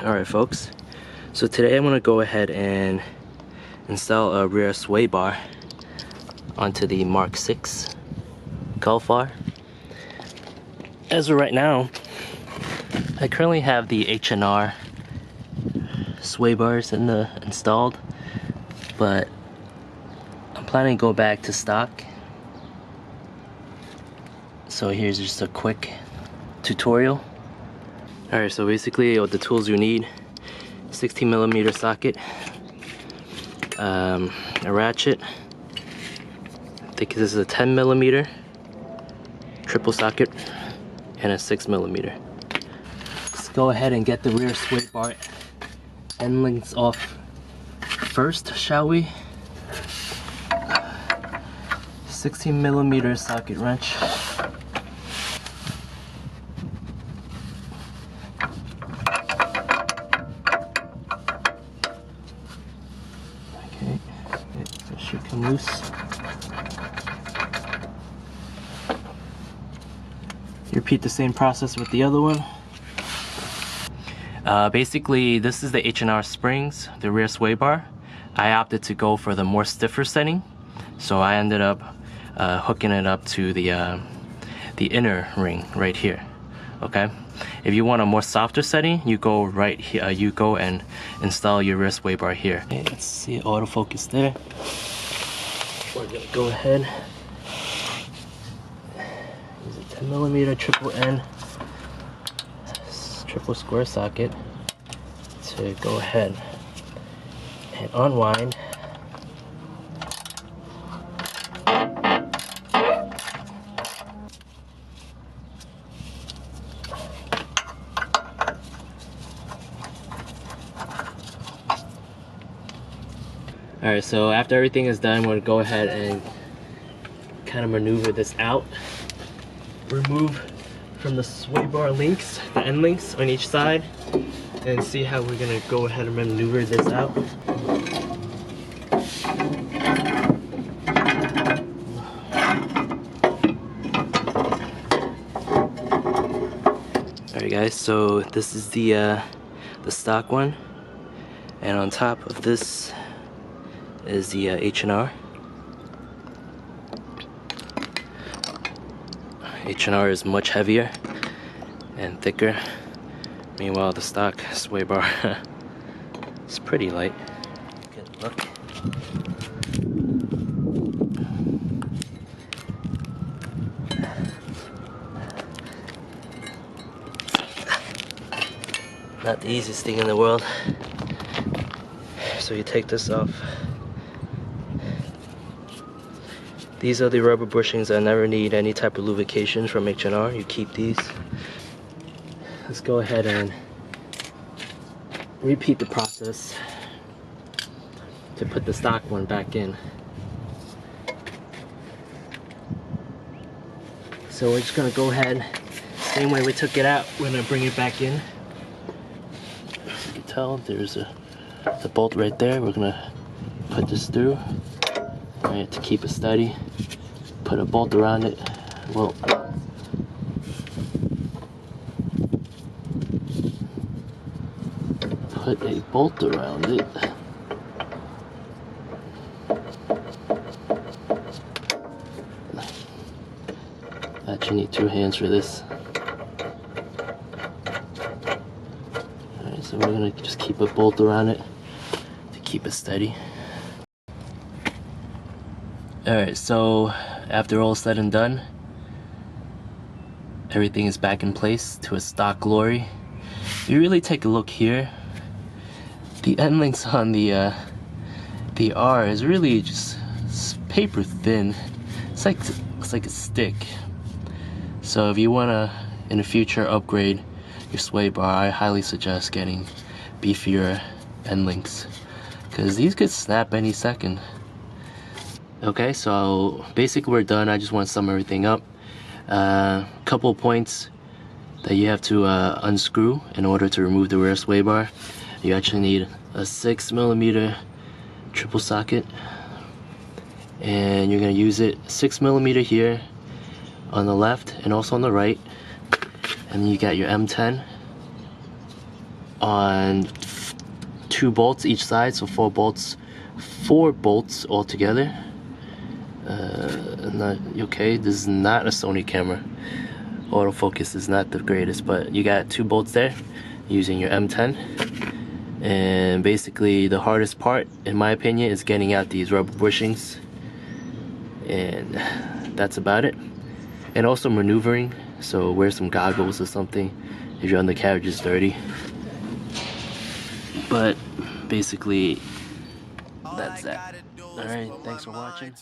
Alright folks, so today I'm going to go ahead and install a rear sway bar onto the MK6 Golf R. As of right now, I currently have the H&R sway bars installed, but I'm planning to go back to stock. So here's just a quick tutorial. Alright, so basically what the tools you need: 16mm socket, a ratchet, I think this is a 10mm triple socket, and a 6mm. Let's go ahead and get the rear sway bar end links off first, shall we? 16mm socket wrench. It should come loose. You repeat the same process with the other one. Basically, this is the H&R springs, the rear sway bar. I opted to go for the more stiffer setting, so I ended up hooking it up to the inner ring right here. Okay. If you want a more softer setting, you go right here. You go and install your rear sway bar here. Okay, let's see autofocus there. We're gonna go ahead. Use a 10mm triple N triple square socket to go ahead and unwind. Alright, so after everything is done, I'm going to go ahead and kind of maneuver this out. Remove from the sway bar links, the end links on each side, and see how we're going to go ahead and maneuver this out. Alright guys, so this is the stock one, and on top of this is the H&R. H&R is much heavier and thicker. Meanwhile, the stock sway bar is pretty light. Good look. Not the easiest thing in the world. So you take this off. These are the rubber bushings that never need any type of lubrication from H&R. You keep these. Let's go ahead and repeat the process to put the stock one back in. So we're just gonna go ahead, same way we took it out, we're gonna bring it back in. As you can tell, there's the bolt right there. We're gonna put this through. Alright, to keep it steady, put a bolt around it. Well, put a bolt around it. Actually need 2 hands for this. Alright, so we're gonna just keep a bolt around it to keep it steady. Alright, so after all said and done, everything is back in place to its stock glory. If you really take a look here, the end links on the R is really just paper thin. It's like a stick. So if you wanna in the future upgrade your sway bar, I highly suggest getting beefier end links, because these could snap any second. Okay, so basically we're done. I just want to sum everything up. Couple points that you have to unscrew in order to remove the rear sway bar. You actually need a 6mm triple socket, and you're going to use it 6mm here on the left and also on the right, and you got your M10 on 2 bolts each side, so 4 bolts altogether. Okay, this is not a Sony camera. Autofocus is not the greatest, but you got 2 bolts there using your M10. And basically the hardest part, in my opinion, is getting out these rubber bushings, and that's about it. And also maneuvering, so wear some goggles or something if your undercarriage is dirty. But basically that's that. Alright, thanks for watching.